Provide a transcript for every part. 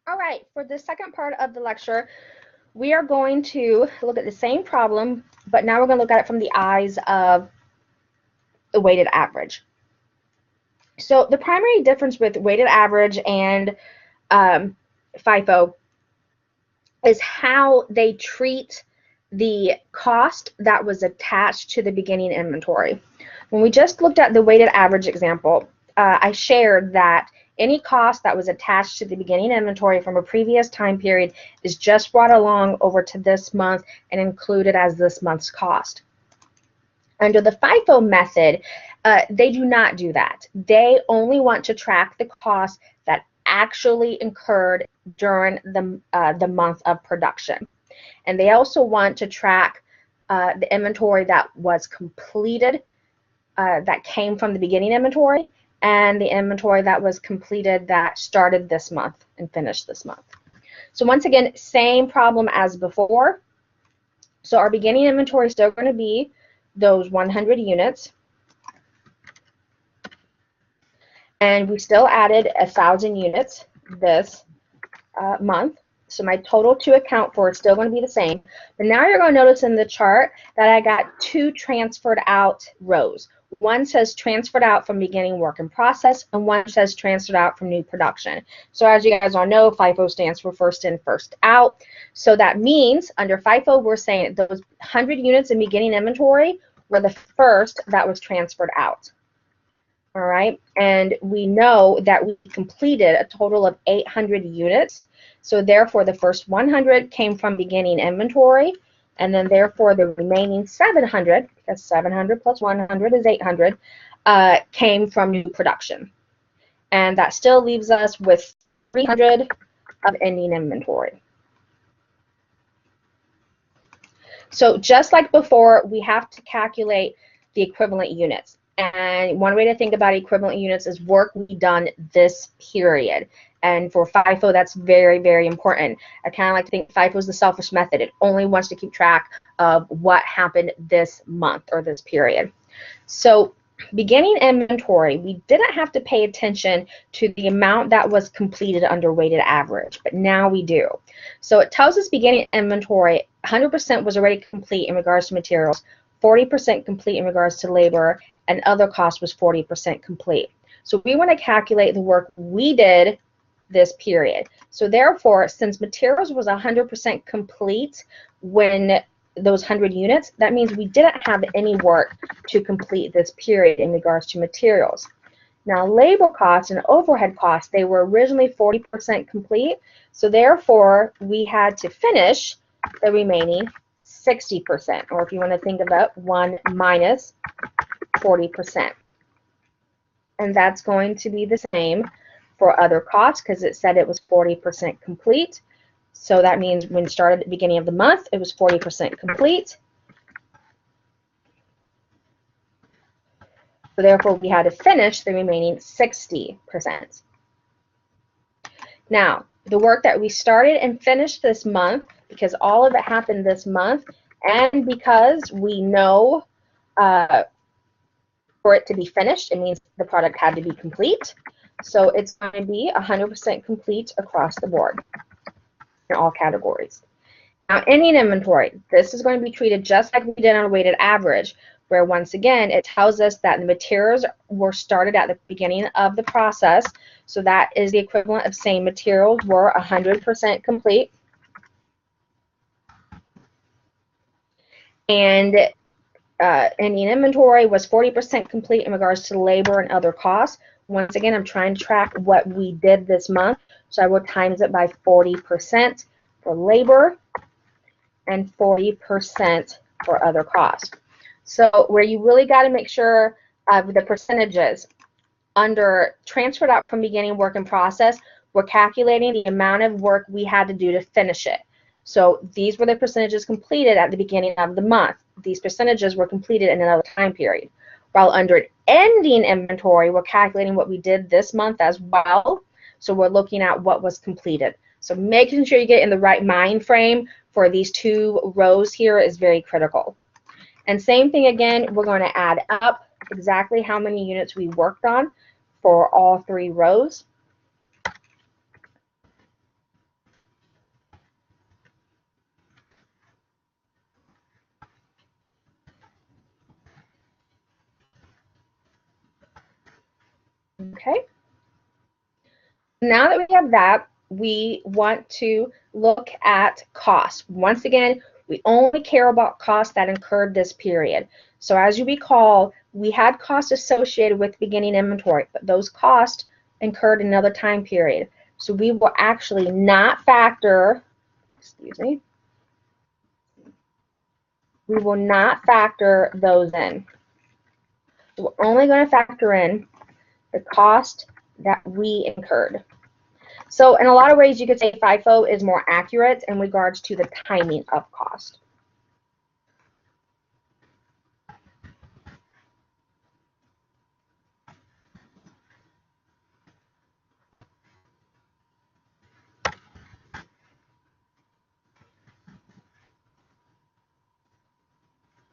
All right, for the second part of the lecture, we are going to look at the same problem, but now we're going to look at it from the eyes of the weighted average. So the primary difference with weighted average and FIFO is how they treat the cost that was attached to the beginning inventory. When we just looked at the weighted average example, I shared that any cost that was attached to the beginning inventory from a previous time period is just brought along over to this month and included as this month's cost. Under the FIFO method, they do not do that. They only want to track the cost that actually incurred during the month of production. And they also want to track the inventory that was completed, that came from the beginning inventory, and the inventory that was completed that started this month and finished this month. So once again, same problem as before. So our beginning inventory is still going to be those 100 units. And we still added 1,000 units this month. So my total to account for is still going to be the same. But now you're going to notice in the chart that I got two transferred out rows. One says transferred out from beginning work in process, and one says transferred out from new production. So as you guys all know, FIFO stands for first in, first out. So that means under FIFO, we're saying those 100 units in beginning inventory were the first that was transferred out. All right, and we know that we completed a total of 800 units. So therefore, the first 100 came from beginning inventory, and then therefore the remaining 700, because 700 plus 100 is 800, came from new production. And that still leaves us with 300 of ending inventory. So just like before, we have to calculate the equivalent units. And one way to think about equivalent units is work we done this period. And for FIFO, that's very, very important. I kind of like to think FIFO is the selfish method. It only wants to keep track of what happened this month or this period. So beginning inventory, we didn't have to pay attention to the amount that was completed under weighted average, but now we do. So it tells us beginning inventory 100% was already complete in regards to materials, 40% complete in regards to labor, and other costs was 40% complete. So we want to calculate the work we did this period. So therefore, since materials was 100% complete when those 100 units, that means we didn't have any work to complete this period in regards to materials. Now, labor costs and overhead costs, they were originally 40% complete. So therefore, we had to finish the remaining 60%, or if you want to think of it, 1 minus 40%. And that's going to be the same for other costs because it said it was 40% complete. So that means when it started at the beginning of the month, it was 40% complete. So therefore, we had to finish the remaining 60%. Now, the work that we started and finished this month, because all of it happened this month, and because we know for it to be finished, it means the product had to be complete. So it's going to be 100% complete across the board in all categories. Now, ending inventory, this is going to be treated just like we did on a weighted average, where once again, it tells us that the materials were started at the beginning of the process. So that is the equivalent of saying materials were 100% complete. And ending inventory was 40% complete in regards to labor and other costs. Once again, I'm trying to track what we did this month, so I will times it by 40% for labor and 40% for other costs. So where you really got to make sure of the percentages, under transferred out from beginning work in process, we're calculating the amount of work we had to do to finish it. So these were the percentages completed at the beginning of the month. These percentages were completed in another time period. While under ending inventory, we're calculating what we did this month as well. So we're looking at what was completed. So making sure you get in the right mind frame for these two rows here is very critical. And same thing again, we're going to add up exactly how many units we worked on for all three rows. Okay. Now that we have that, we want to look at cost. Once again, we only care about costs that incurred this period. So as you recall, we had costs associated with beginning inventory, but those costs incurred another time period. So we will actually not factor, excuse me, we will not factor those in. We're only going to factor in the cost that we incurred. So in a lot of ways, you could say FIFO is more accurate in regards to the timing of cost.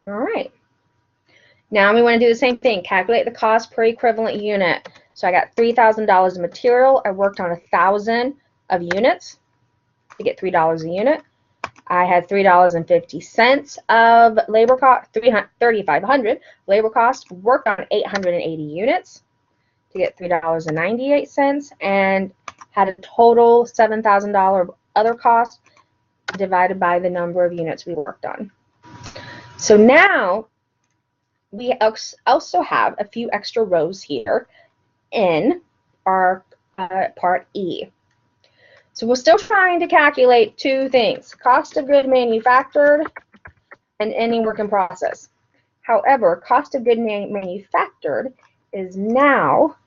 All right. Now we want to do the same thing. Calculate the cost per equivalent unit. So I got $3,000 of material. I worked on 1,000 of units to get $3 a unit. I had $3.50 of labor cost, 3,500 labor cost. Worked on 880 units to get $3.98, and had a total $7,000 other cost divided by the number of units we worked on. So now we also have a few extra rows here in our part E. So we're still trying to calculate two things: cost of good manufactured and ending work in process. However, cost of good manufactured is now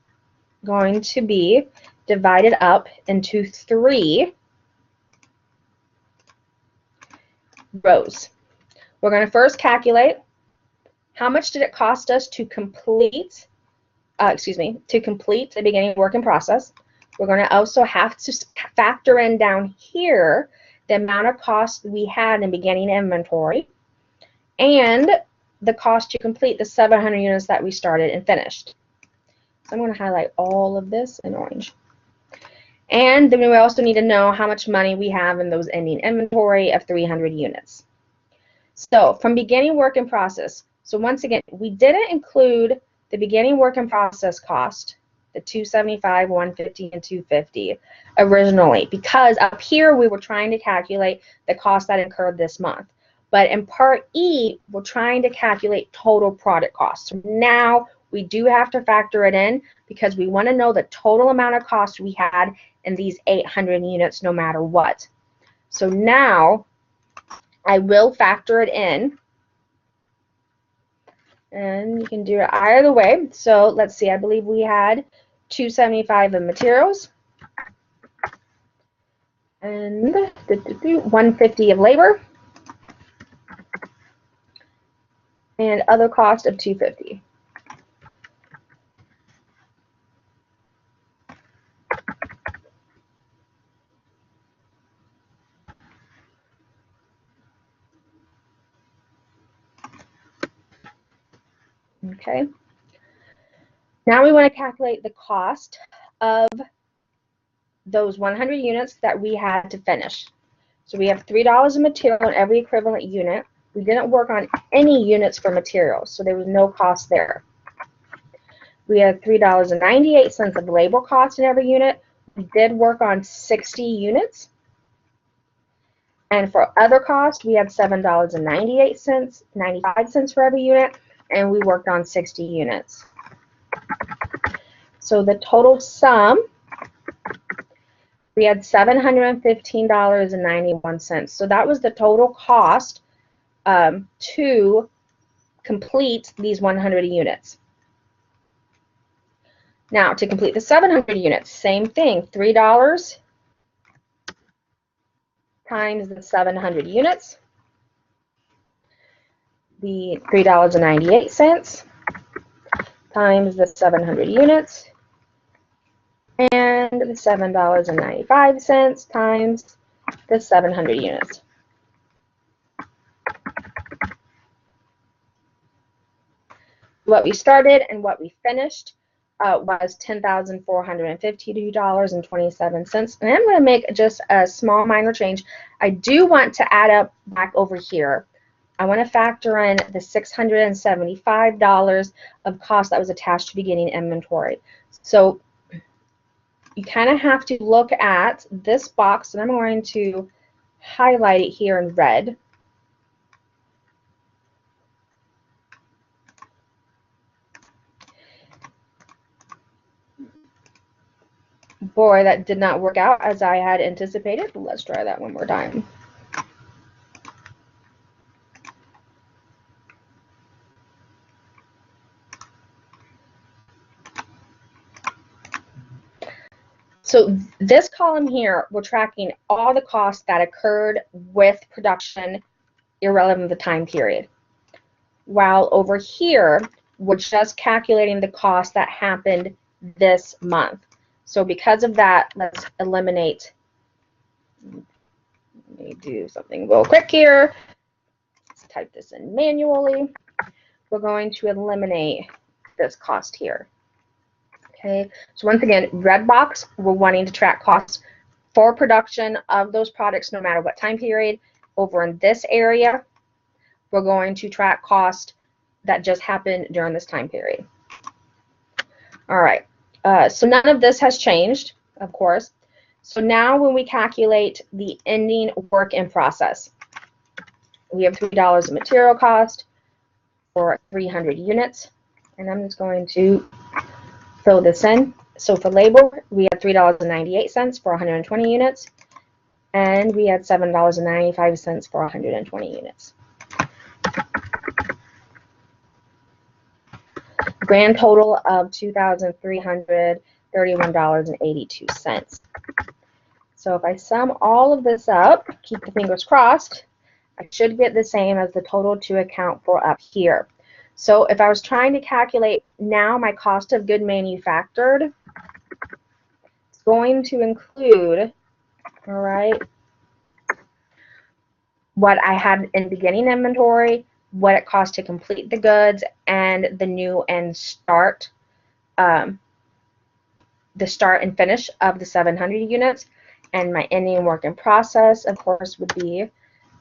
going to be divided up into 3 rows. We're going to first calculate how much did it cost us to complete, the beginning work in process. We're going to also have to factor in down here the amount of cost we had in beginning inventory and the cost to complete the 700 units that we started and finished. So I'm going to highlight all of this in orange. And then we also need to know how much money we have in those ending inventory of 300 units. So from beginning work in process, so once again, we didn't include the beginning work in process cost, the 275, 150, and 250 originally, because up here we were trying to calculate the cost that incurred this month. But in part E, we're trying to calculate total product cost. So now we do have to factor it in because we want to know the total amount of cost we had in these 800 units no matter what. So now I will factor it in, and you can do it either way. So let's see, I believe we had 275 of materials and 150 of labor and other cost of 250. Okay. Now we want to calculate the cost of those 100 units that we had to finish. So we have $3 of material in every equivalent unit. We didn't work on any units for materials, so there was no cost there. We have $3.98 of labor cost in every unit. We did work on 60 units. And for other costs, we had $7.98, 95 cents for every unit, and we worked on 60 units. So the total sum, we had $715.91. So that was the total cost to complete these 100 units. Now, to complete the 700 units, same thing, $3 times the 700 units, the $3.98 times the 700 units, and the $7.95 times the 700 units. What we started and what we finished was $10,452.27. And I'm going to make just a small minor change. I do want to add up back over here I want to factor in the $675 of cost that was attached to beginning inventory. So you kind of have to look at this box, and I'm going to highlight it here in red. Boy, that did not work out as I had anticipated. Let's try that one more time. So this column here, we're tracking all the costs that occurred with production, irrelevant of the time period. While over here, we're just calculating the cost that happened this month. So because of that, let's eliminate. Let me do something real quick here. Let's type this in manually. We're going to eliminate this cost here. Okay, so once again, red box, we're wanting to track costs for production of those products no matter what time period. Over in this area, we're going to track cost that just happened during this time period. All right, so none of this has changed, of course. So now when we calculate the ending work in process, we have $3 of material cost for 300 units, and I'm just going to fill this in. So for labor, we had $3.98 for 120 units, and we had $7.95 for 120 units. Grand total of $2,331.82. So if I sum all of this up, keep the fingers crossed, I should get the same as the total to account for up here. So if I was trying to calculate now my cost of good manufactured, it's going to include, all right, what I had in beginning inventory, what it cost to complete the goods, and the new and start, the start and finish of the 700 units. And my ending work in process, of course, would be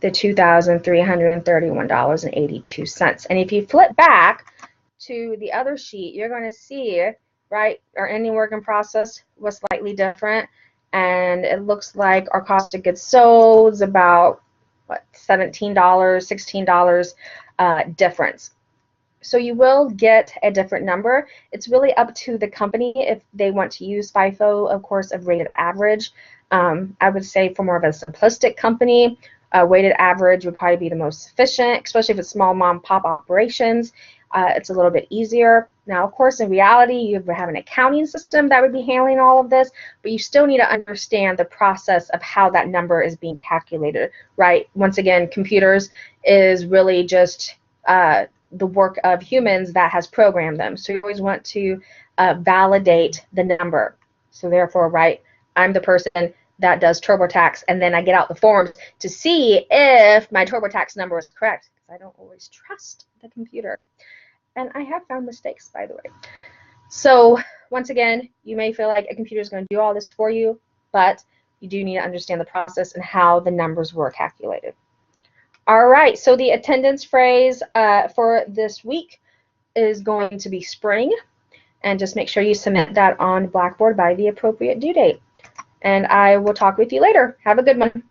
the $2,331.82. And if you flip back to the other sheet, you're going to see, right, our ending work in process was slightly different, and it looks like our cost of goods sold is about, what, $17, $16 difference. So you will get a different number. It's really up to the company if they want to use FIFO, of course, of weighted average. I would say for more of a simplistic company, weighted average would probably be the most efficient, especially if it's small mom pop operations. It's a little bit easier. Now, of course, in reality, you have an accounting system that would be handling all of this, but you still need to understand the process of how that number is being calculated, right? Once again, computers is really just the work of humans that has programmed them. So you always want to validate the number. So therefore, right, I'm the person that does TurboTax, and then I get out the forms to see if my TurboTax number is correct, because I don't always trust the computer. And I have found mistakes, by the way. So once again, you may feel like a computer is going to do all this for you, but you do need to understand the process and how the numbers were calculated. All right, so the attendance phrase for this week is going to be spring, and just make sure you submit that on Blackboard by the appropriate due date. And I will talk with you later. Have a good one.